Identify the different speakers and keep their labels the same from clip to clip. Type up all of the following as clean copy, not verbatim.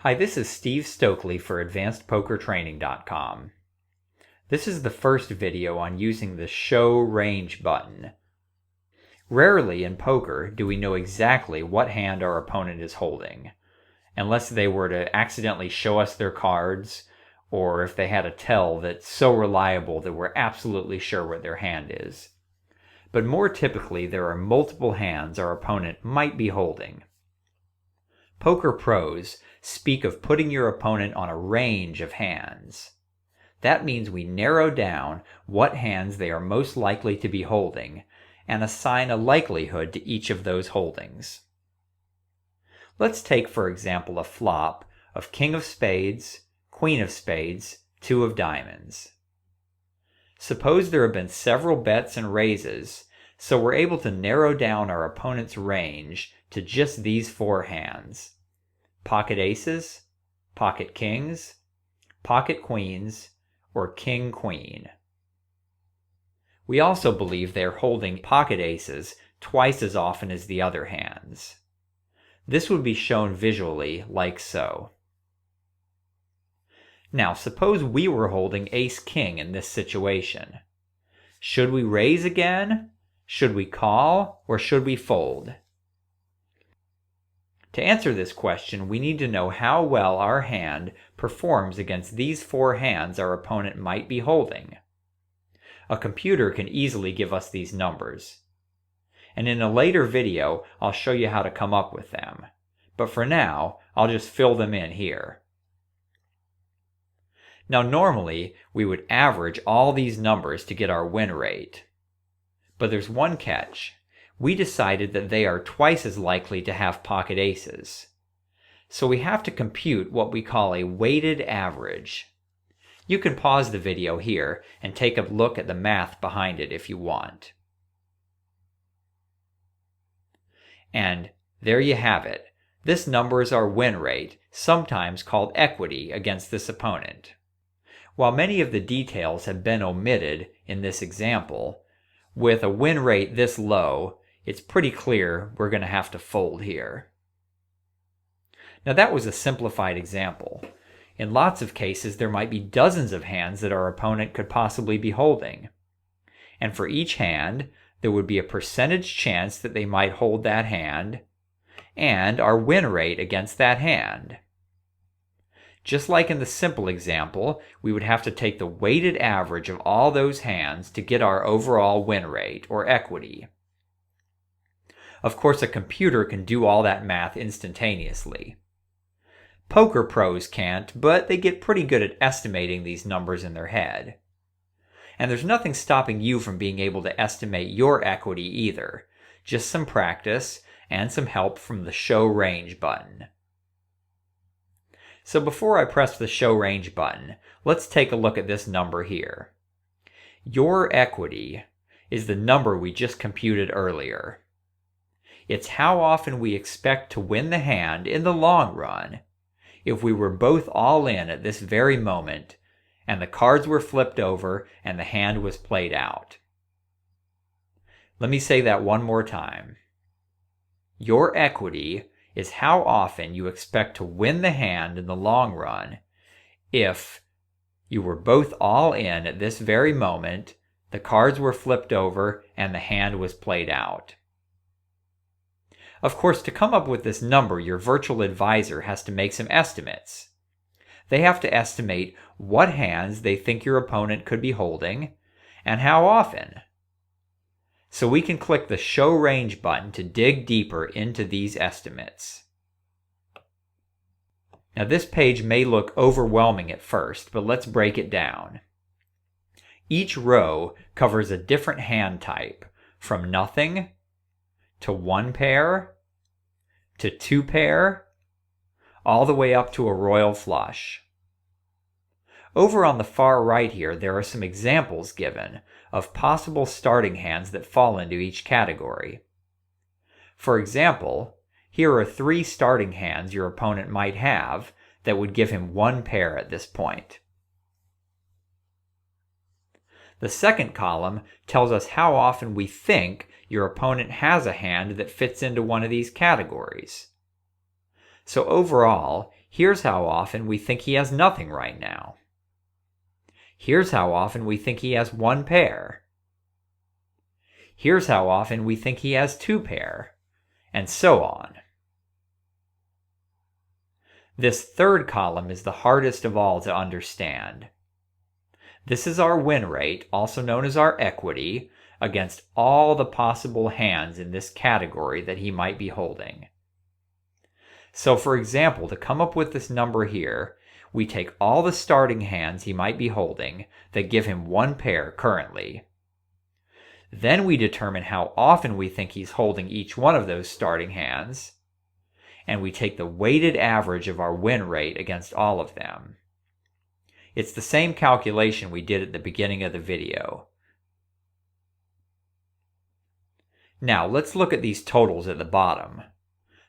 Speaker 1: Hi, this is Steve Stokely for AdvancedPokerTraining.com. This is the first video on using the Show Range button. Rarely in poker do we know exactly what hand our opponent is holding, unless they were to accidentally show us their cards, or if they had a tell that's so reliable that we're absolutely sure what their hand is. But more typically, there are multiple hands our opponent might be holding. Poker pros speak of putting your opponent on a range of hands. That means we narrow down what hands they are most likely to be holding and assign a likelihood to each of those holdings. Let's take, for example, a flop of King of Spades, Queen of Spades, Two of Diamonds. Suppose there have been several bets and raises, so we're able to narrow down our opponent's range to just these four hands: pocket aces, pocket kings, pocket queens, or king queen. We also believe they're holding pocket aces twice as often as the other hands. This would be shown visually like so. Now suppose we were holding ace-king in this situation. Should we raise again? Should we call? Or should we fold? To answer this question, we need to know how well our hand performs against these four hands our opponent might be holding. A computer can easily give us these numbers. And in a later video, I'll show you how to come up with them. But for now, I'll just fill them in here. Now normally, we would average all these numbers to get our win rate. But there's one catch. We decided that they are twice as likely to have pocket aces. So we have to compute what we call a weighted average. You can pause the video here and take a look at the math behind it if you want. And there you have it. This number is our win rate, sometimes called equity, against this opponent. While many of the details have been omitted in this example, with a win rate this low, it's pretty clear we're going to have to fold here. Now that was a simplified example. In lots of cases, there might be dozens of hands that our opponent could possibly be holding. And for each hand, there would be a percentage chance that they might hold that hand, and our win rate against that hand. Just like in the simple example, we would have to take the weighted average of all those hands to get our overall win rate, or equity. Of course, a computer can do all that math instantaneously. Poker pros can't, but they get pretty good at estimating these numbers in their head. And there's nothing stopping you from being able to estimate your equity either, just some practice and some help from the Show Range button. So before I press the Show Range button, let's take a look at this number here. Your equity is the number we just computed earlier. It's how often we expect to win the hand in the long run if we were both all in at this very moment and the cards were flipped over and the hand was played out. Let me say that one more time. Your equity is how often you expect to win the hand in the long run if you were both all in at this very moment, the cards were flipped over, and the hand was played out. Of course, to come up with this number, your virtual advisor has to make some estimates. They have to estimate what hands they think your opponent could be holding and how often. So we can click the Show Range button to dig deeper into these estimates. Now this page may look overwhelming at first, but let's break it down. Each row covers a different hand type, from nothing to one pair, to two pair, all the way up to a royal flush. Over on the far right here, there are some examples given of possible starting hands that fall into each category. For example, here are 3 starting hands your opponent might have that would give him one pair at this point. The second column tells us how often we think your opponent has a hand that fits into one of these categories. So overall, Here's how often we think he has nothing right now. Here's how often we think he has one pair. Here's how often we think he has two pair, and so on. This third column is the hardest of all to understand. This is our win rate, also known as our equity, against all the possible hands in this category that he might be holding. So for example, to come up with this number here, we take all the starting hands he might be holding that give him one pair currently. Then we determine how often we think he's holding each one of those starting hands, and we take the weighted average of our win rate against all of them. It's the same calculation we did at the beginning of the video. Now let's look at these totals at the bottom.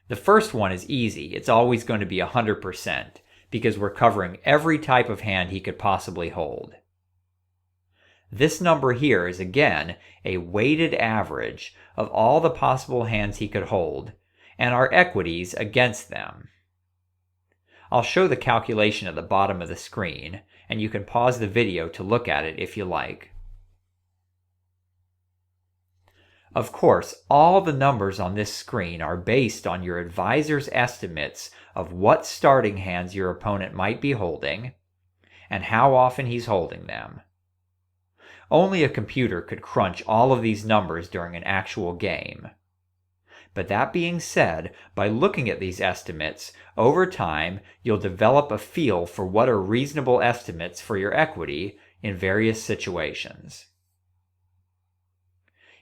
Speaker 1: The first one is easy. It's always going to be 100% because we're covering every type of hand he could possibly hold. This number here is again a weighted average of all the possible hands he could hold and our equities against them. I'll show the calculation at the bottom of the screen, and you can pause the video to look at it if you like. Of course, all the numbers on this screen are based on your advisor's estimates of what starting hands your opponent might be holding and how often he's holding them. Only a computer could crunch all of these numbers during an actual game. But that being said, by looking at these estimates, over time you'll develop a feel for what are reasonable estimates for your equity in various situations.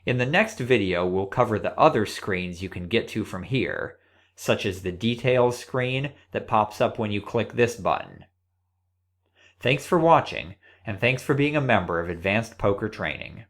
Speaker 1: In the next video, we'll cover the other screens you can get to from here, such as the details screen that pops up when you click this button. Thanks for watching, and thanks for being a member of Advanced Poker Training.